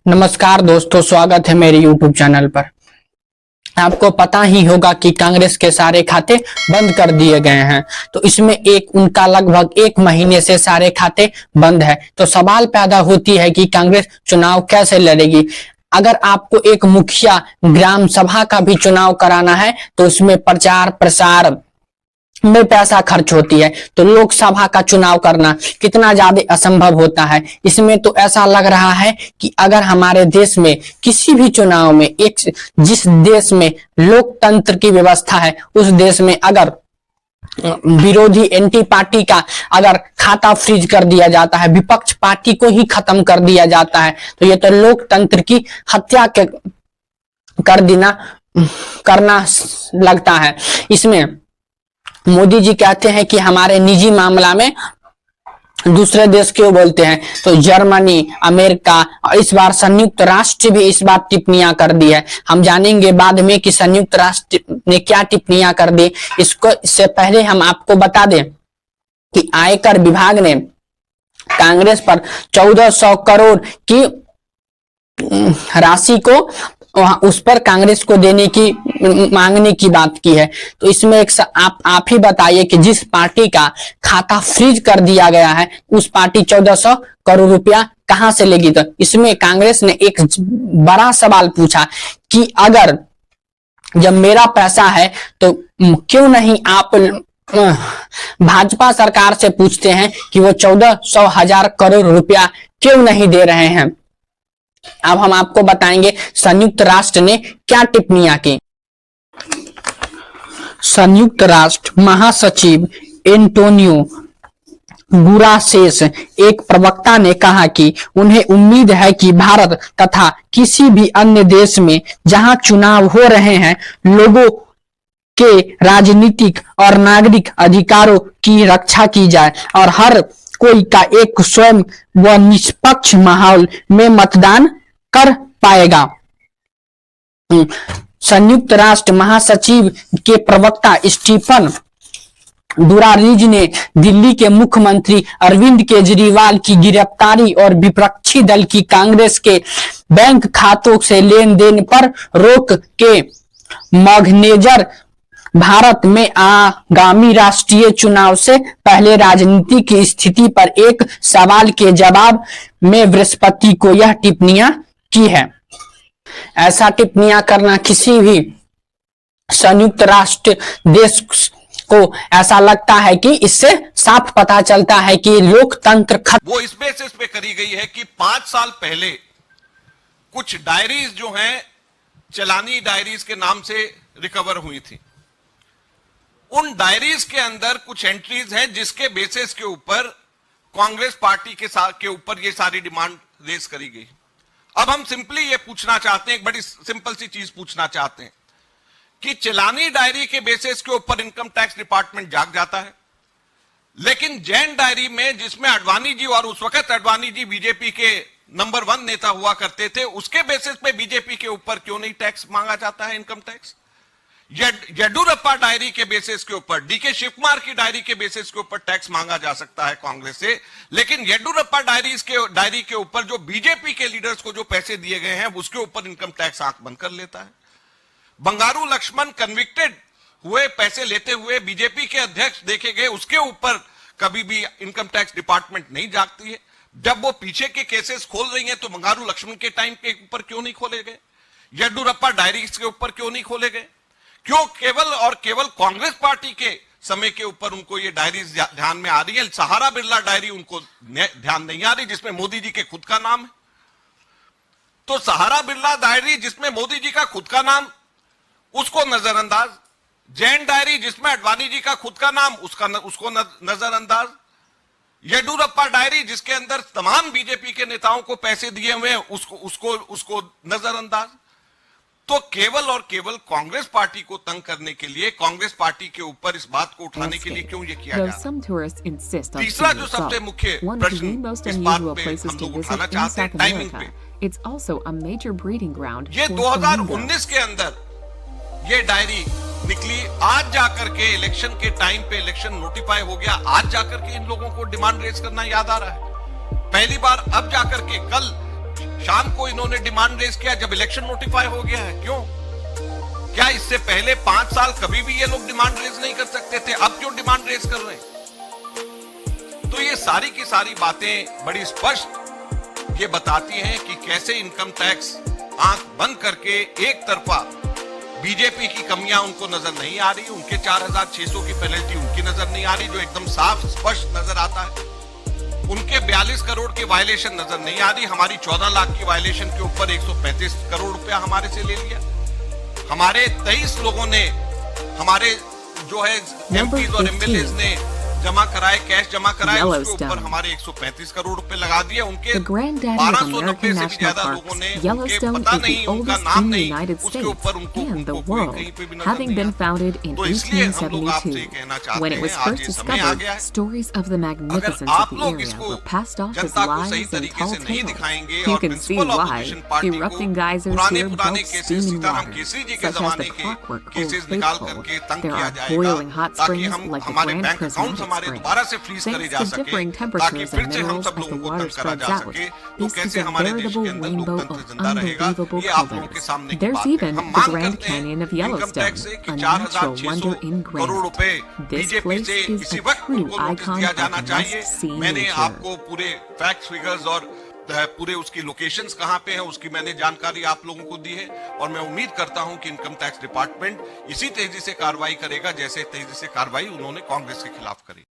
नमस्कार दोस्तों, स्वागत है मेरे YouTube चैनल पर। आपको पता ही होगा कि कांग्रेस के सारे खाते बंद कर दिए गए हैं। तो इसमें उनका लगभग 1 महीने से सारे खाते बंद है। तो सवाल पैदा होती है कि कांग्रेस चुनाव कैसे लड़ेगी। अगर आपको एक मुखिया ग्राम सभा का भी चुनाव कराना है तो उसमें प्रचार प्रसार में पैसा खर्च होती है, तो लोकसभा का चुनाव करना कितना ज्यादा असंभव होता है। इसमें तो ऐसा लग रहा है कि अगर हमारे देश में किसी भी चुनाव में जिस देश में लोकतंत्र की व्यवस्था है उस देश में अगर विरोधी एंटी पार्टी का अगर खाता फ्रीज कर दिया जाता है, विपक्ष पार्टी को ही खत्म कर दिया जाता है, तो ये तो लोकतंत्र की हत्या करना लगता है। इसमें मोदी जी कहते हैं कि हमारे निजी मामला में दूसरे देश क्यों बोलते हैं, तो जर्मनी, अमेरिका और इस बार संयुक्त राष्ट्र भी इस बार टिप्पणियां कर दी है। हम जानेंगे बाद में कि संयुक्त राष्ट्र ने क्या टिप्पणियां कर दी। इससे पहले हम आपको बता दें कि आयकर विभाग ने कांग्रेस पर 1400 करोड़ की राशि को उस पर कांग्रेस को देने की मांगने की बात की है। तो इसमें आप ही बताइए कि जिस पार्टी का खाता फ्रीज कर दिया गया है उस पार्टी 1400 करोड़ रुपया कहां से लेगी। तो इसमें कांग्रेस ने एक बड़ा सवाल पूछा कि अगर जब मेरा पैसा है तो क्यों नहीं आप भाजपा सरकार से पूछते हैं कि वो 1400 करोड़ रुपया क्यों नहीं दे रहे हैं। अब हम आपको बताएंगे संयुक्त राष्ट्र ने क्या टिप्पणियां की। संयुक्त राष्ट्र महासचिव एंटोनियो गुटेरेस एक प्रवक्ता ने कहा कि उन्हें उम्मीद है कि भारत तथा किसी भी अन्य देश में जहां चुनाव हो रहे हैं लोगों के राजनीतिक और नागरिक अधिकारों की रक्षा की जाए और हर कोई का एक स्वयं व निष्पक्ष माहौल में मतदान कर पाएगा। संयुक्त राष्ट्र महासचिव के प्रवक्ता स्टीफन दुजारिक ने दिल्ली के मुख्यमंत्री अरविंद केजरीवाल की गिरफ्तारी और विपक्षी दल की कांग्रेस के बैंक खातों से लेन देन पर रोक के मद्देनजर भारत में आगामी राष्ट्रीय चुनाव से पहले राजनीति की स्थिति पर एक सवाल के जवाब में बृहस्पति को यह टिप्पणियां की है। ऐसा टिप्पणियां करना किसी भी संयुक्त राष्ट्र देश को ऐसा लगता है कि इससे साफ पता चलता है कि लोकतंत्र वो इस बेसिस पे करी गई है कि 5 साल पहले कुछ डायरीज जो हैं चलानी डायरीज के नाम से रिकवर हुई थी। उन डायरीज के अंदर कुछ एंट्रीज हैं जिसके बेसिस के ऊपर कांग्रेस पार्टी के ऊपर ये सारी डिमांड रेज करी गई। अब हम सिंपली ये पूछना चाहते हैं, एक बड़ी सिंपल सी चीज पूछना चाहते हैं कि चलानी डायरी के बेसिस के ऊपर इनकम टैक्स डिपार्टमेंट जाग जाता है, लेकिन जैन डायरी में जिसमें अडवाणी जी और उस वक्त अडवाणी जी बीजेपी के नंबर 1 नेता हुआ करते थे, उसके बेसिस पे बीजेपी के ऊपर क्यों नहीं टैक्स मांगा जाता है, इनकम टैक्स। येडुरप्पा डायरी के बेसिस के ऊपर, डीके शिवकुमार की डायरी के बेसिस के ऊपर टैक्स मांगा जा सकता है कांग्रेस से, लेकिन येडुरप्पा डायरी के ऊपर जो बीजेपी के लीडर्स को जो पैसे दिए गए हैं उसके ऊपर इनकम टैक्स आंख बंद कर लेता है। बंगारू लक्ष्मण कन्विक्टेड हुए, पैसे लेते हुए बीजेपी के अध्यक्ष देखे गए, उसके ऊपर कभी भी इनकम टैक्स डिपार्टमेंट नहीं जागती है। जब वो पीछे के केसेस खोल रही है तो बंगारू लक्ष्मण के टाइम के ऊपर क्यों नहीं खोले गए, येडुरप्पा डायरी के ऊपर क्यों नहीं खोले गए, क्यों केवल और केवल कांग्रेस पार्टी के समय के ऊपर उनको ये डायरीज ध्यान में आ रही है। सहारा बिरला डायरी उनको ध्यान नहीं आ रही जिसमें मोदी जी के खुद का नाम है। तो सहारा बिरला डायरी जिसमें मोदी जी का खुद का नाम, उसको नजरअंदाज। जैन डायरी जिसमें अडवाणी जी का खुद का नाम, उसको नजरअंदाज। येडुरप्पा डायरी जिसके अंदर तमाम बीजेपी के नेताओं को पैसे दिए हुए हैं, उसको नजरअंदाज। तो केवल और केवल कांग्रेस पार्टी को तंग करने के लिए, कांग्रेस पार्टी के ऊपर इस बात को उठाने के लिए क्यों ये किया जा रहा है। तीसरा जो सबसे मुख्य प्रश्न इस बात पे हम लोग उठाना चाहते हैं, टाइमिंग पे। ये 2019 के अंदर ये डायरी निकली, आज जाकर के इलेक्शन के टाइम पे इलेक्शन नोटिफाई हो गया, आज जाकर के इन लोगों को डिमांड रेज करना याद आ रहा है। पहली बार अब जाकर के कल शाम को इन्होंने डिमांड रेज किया जब इलेक्शन नोटिफाई हो गया है। क्यों? क्या इससे पहले 5 साल कभी भी ये लोग डिमांड रेज नहीं कर सकते थे? अब क्यों डिमांड रेज कर रहे हैं? तो ये सारी की सारी बातें बड़ी स्पष्ट ये बताती हैं कि कैसे इनकम टैक्स आंख बंद करके एक तरफा बीजेपी की कमियां उनको नजर नहीं आ रही, उनके 4600 की पेनल्टी उनकी नजर नहीं आ रही जो एकदम साफ स्पष्ट नजर आता है, उनके 42 करोड़ की वायलेशन नजर नहीं आ रही, हमारी 14 लाख की वायलेशन के ऊपर 135 करोड़ रुपया हमारे से ले लिया, हमारे 23 लोगों ने हमारे जो है एमपीज और एमएलएज ने जमा कराए, कैश जमा कराए, उसके ऊपर हमारे 135 करोड़ रुपए लगा दिए, उनके 1290 से भी ज्यादा लोगों ने उनके पता नहीं, उनका नाम नहीं, उसके ऊपर उनको कहीं पे भी नजर नहीं आता। तो इसलिए हम लोग आपसे ये कहना चाहते हैं आज ये समय आ गया है, अगर आप लोग इसको जनता को सही तरीके से नहीं दिखाएंगे और प्रिंसिपल ऑपोजिशन पार्टी को पुराने केसेस सीताराम केसरी जी के जमाने के केसेस निकाल करके तंग किया जाएगा ताकि हम हमारे बैंक अकाउंट हमारे दोबारा से फ्रीज करे जा सके, ताकि फिर से हम सब लोगों को तंग करा जा सके, तो कैसे हमारे देश के अंदर लोकतंत्र जिंदा रहेगा, ये आप लोगों के सामने की बात है। हम मांग करते हैं इनकम टैक्स से कि 4600 करोड़ रुपए बीजेपी से इसी वक्त उनको नोटिस दिया जाना चाहिए। मैंने आपको पूरे फैक्ट्स फिगर्स और पूरे उसकी लोकेशंस कहां पे है उसकी मैंने जानकारी आप लोगों को दी है, और मैं उम्मीद करता हूं कि इनकम टैक्स डिपार्टमेंट इसी तेजी से कार्रवाई करेगा जैसे तेजी से कार्रवाई उन्होंने कांग्रेस के खिलाफ करी।